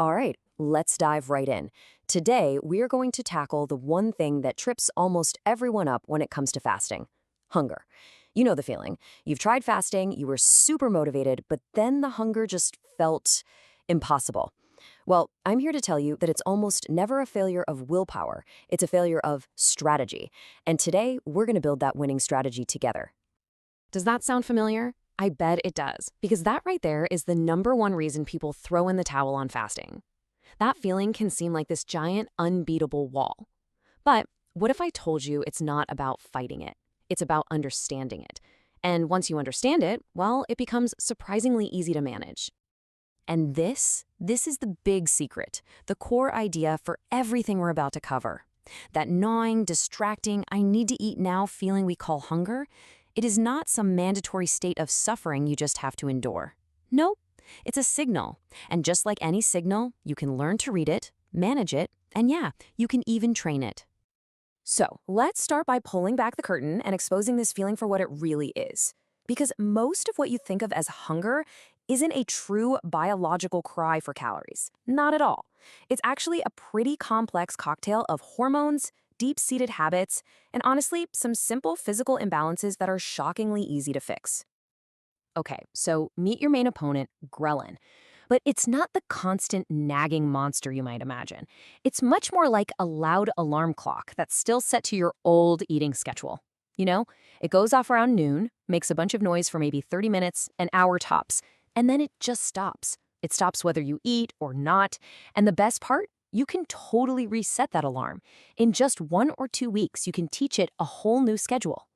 All right, let's dive right in. Today, we are going to tackle the one thing that trips almost everyone up when it comes to fasting: hunger. You know the feeling. You've tried fasting, you were super motivated, but then the hunger just felt impossible. Well, I'm here to tell you that it's almost never a failure of willpower, it's a failure of strategy. And today, we're going to build that winning strategy together. Does that sound familiar? I bet it does, because that right there is the number one reason people throw in the towel on fasting. That feeling can seem like this giant, unbeatable wall. But what if I told you it's not about fighting it? It's about understanding it. And once you understand it, well, it becomes surprisingly easy to manage. And this is the big secret, the core idea for everything we're about to cover. That gnawing, distracting, I need to eat now feeling we call hunger, it is not some mandatory state of suffering you just have to endure. Nope, it's a signal. And just like any signal, you can learn to read it, manage it, and yeah, you can even train it. So let's start by pulling back the curtain and exposing this feeling for what it really is. Because most of what you think of as hunger isn't a true biological cry for calories. Not at all. It's actually a pretty complex cocktail of hormones, deep-seated habits, and honestly, some simple physical imbalances that are shockingly easy to fix. Okay, so meet your main opponent, ghrelin. But it's not the constant nagging monster you might imagine. It's much more like a loud alarm clock that's still set to your old eating schedule. You know, it goes off around noon, makes a bunch of noise for maybe 30 minutes, an hour tops, and then it just stops. It stops whether you eat or not. And the best part? You can totally reset that alarm. In just 1 or 2 weeks, you can teach it a whole new schedule.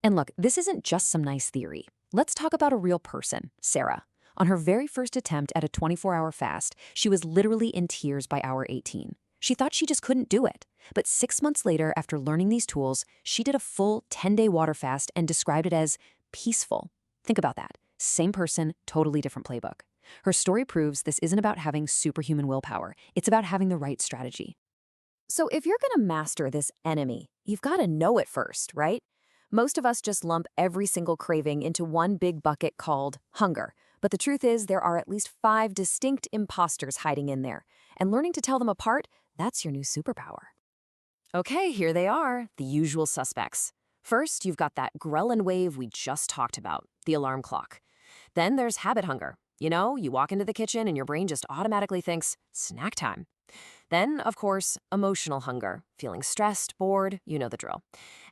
And look, this isn't just some nice theory. Let's talk about a real person, Sarah. On her very first attempt at a 24-hour fast, she was literally in tears by hour 18. She thought she just couldn't do it. But 6 months later, after learning these tools, she did a full 10-day water fast and described it as peaceful. Think about that. Same person, totally different playbook. Her story proves this isn't about having superhuman willpower. It's about having the right strategy. So if you're going to master this enemy, you've got to know it first, right? Most of us just lump every single craving into one big bucket called hunger. But the truth is there are at least 5 distinct imposters hiding in there. And learning to tell them apart, that's your new superpower. Okay, here they are, the usual suspects. First, you've got that ghrelin wave we just talked about, the alarm clock. Then there's habit hunger. You know, you walk into the kitchen and your brain just automatically thinks, snack time. Then, of course, emotional hunger, feeling stressed, bored, you know the drill.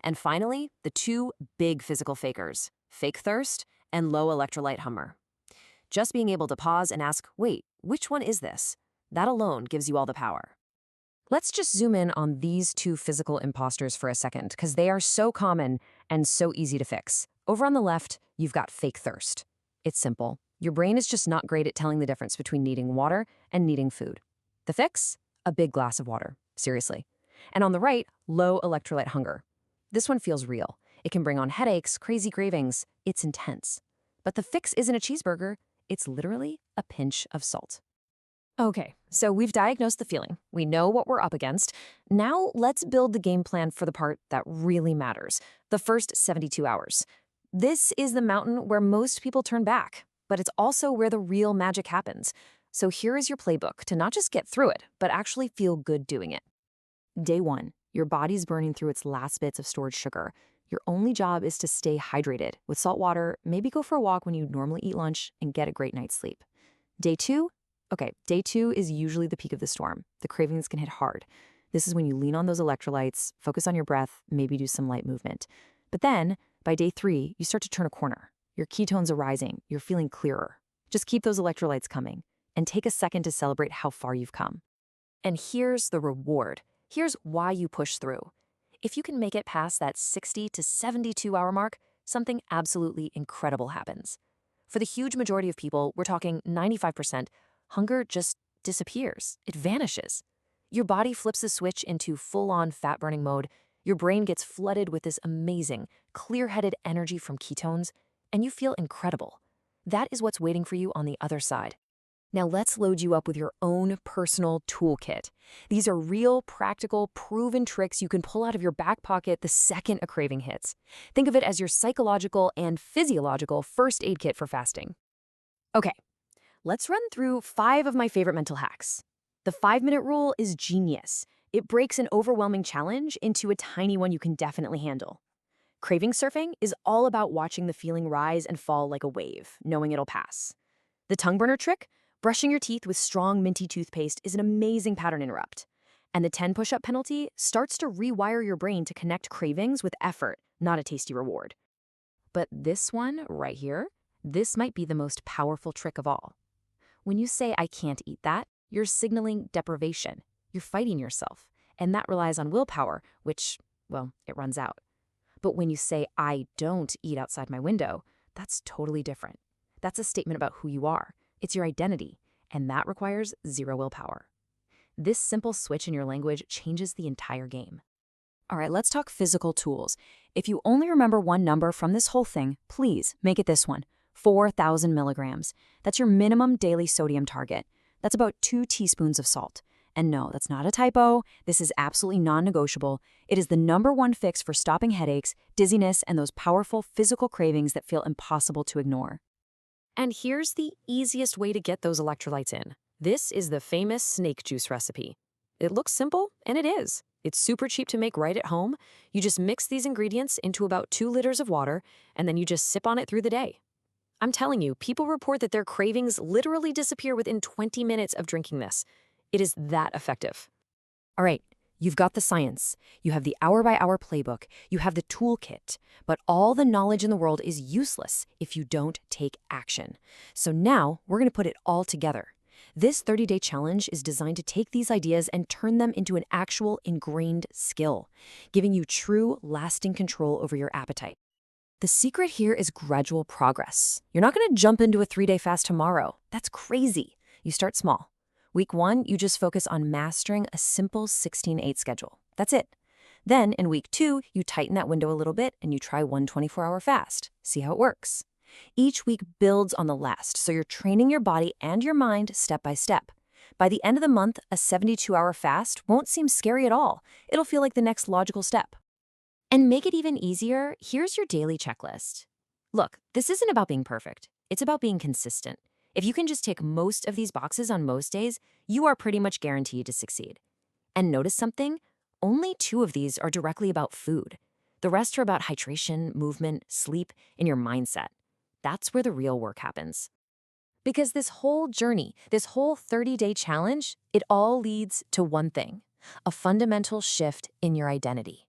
And finally, the 2 big physical fakers, fake thirst and low electrolyte hunger. Just being able to pause and ask, wait, which one is this? That alone gives you all the power. Let's just zoom in on these 2 physical imposters for a second, because they are so common and so easy to fix. Over on the left, you've got fake thirst. It's simple. Your brain is just not great at telling the difference between needing water and needing food. The fix? A big glass of water. Seriously. And on the right, low electrolyte hunger. This one feels real. It can bring on headaches, crazy cravings. It's intense. But the fix isn't a cheeseburger. It's literally a pinch of salt. Okay, so we've diagnosed the feeling. We know what we're up against. Now let's build the game plan for the part that really matters, the first 72 hours. This is the mountain where most people turn back, but it's also where the real magic happens. So here is your playbook to not just get through it, but actually feel good doing it. Day 1, your body's burning through its last bits of stored sugar. Your only job is to stay hydrated with salt water, maybe go for a walk when you normally eat lunch, and get a great night's sleep. Day 2? Okay, day 2 is usually the peak of the storm. The cravings can hit hard. This is when you lean on those electrolytes, focus on your breath, maybe do some light movement. But then, by day 3, you start to turn a corner. Your ketones are rising, you're feeling clearer. Just keep those electrolytes coming, and take a second to celebrate how far you've come. And here's the reward. Here's why you push through. If you can make it past that 60 to 72-hour mark, something absolutely incredible happens. For the huge majority of people, we're talking 95%, hunger just disappears. It vanishes. Your body flips the switch into full-on fat-burning mode. Your brain gets flooded with this amazing, clear-headed energy from ketones, and you feel incredible. That is what's waiting for you on the other side. Now let's load you up with your own personal toolkit. These are real, practical, proven tricks you can pull out of your back pocket the second a craving hits. Think of it as your psychological and physiological first aid kit for fasting. Okay, let's run through 5 of my favorite mental hacks. The 5-minute rule is genius. It breaks an overwhelming challenge into a tiny one you can definitely handle. Craving surfing is all about watching the feeling rise and fall like a wave, knowing it'll pass. The tongue burner trick, brushing your teeth with strong minty toothpaste, is an amazing pattern interrupt. And the 10 push-up penalty starts to rewire your brain to connect cravings with effort, not a tasty reward. But this one right here, this might be the most powerful trick of all. When you say, "I can't eat that," you're signaling deprivation. You're fighting yourself. And that relies on willpower, which, well, it runs out. But when you say, "I don't eat outside my window," that's totally different. That's a statement about who you are. It's your identity. And that requires zero willpower. This simple switch in your language changes the entire game. All right, let's talk physical tools. If you only remember one number from this whole thing, please make it this one, 4,000 milligrams. That's your minimum daily sodium target. That's about 2 teaspoons of salt. And no, that's not a typo. This is absolutely non-negotiable. It is the #1 fix for stopping headaches, dizziness, and those powerful physical cravings that feel impossible to ignore. And here's the easiest way to get those electrolytes in. This is the famous snake juice recipe. It looks simple, and it is. It's super cheap to make right at home. You just mix these ingredients into about 2 liters of water, and then you just sip on it through the day. I'm telling you, people report that their cravings literally disappear within 20 minutes of drinking this. It is that effective. All right, you've got the science. You have the hour-by-hour playbook. You have the toolkit. But all the knowledge in the world is useless if you don't take action. So now we're going to put it all together. This 30-day challenge is designed to take these ideas and turn them into an actual ingrained skill, giving you true, lasting control over your appetite. The secret here is gradual progress. You're not going to jump into a 3-day fast tomorrow. That's crazy. You start small. Week 1, you just focus on mastering a simple 16-8 schedule. That's it. Then in week 2, you tighten that window a little bit and you try one 24-hour fast. See how it works. Each week builds on the last, so you're training your body and your mind step by step. By the end of the month, a 72-hour fast won't seem scary at all. It'll feel like the next logical step. And make it even easier, here's your daily checklist. Look, this isn't about being perfect. It's about being consistent. If you can just tick most of these boxes on most days, you are pretty much guaranteed to succeed. And notice something? Only 2 of these are directly about food. The rest are about hydration, movement, sleep, and your mindset. That's where the real work happens. Because this whole journey, this whole 30-day challenge, it all leads to one thing, a fundamental shift in your identity.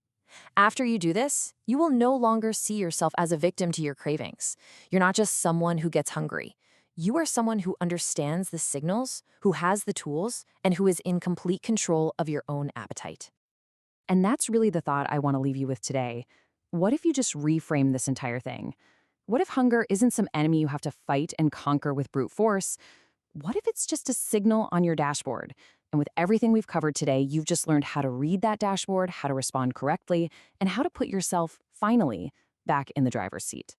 After you do this, you will no longer see yourself as a victim to your cravings. You're not just someone who gets hungry. You are someone who understands the signals, who has the tools, and who is in complete control of your own appetite. And that's really the thought I want to leave you with today. What if you just reframe this entire thing? What if hunger isn't some enemy you have to fight and conquer with brute force? What if it's just a signal on your dashboard? And with everything we've covered today, you've just learned how to read that dashboard, how to respond correctly, and how to put yourself, finally, back in the driver's seat.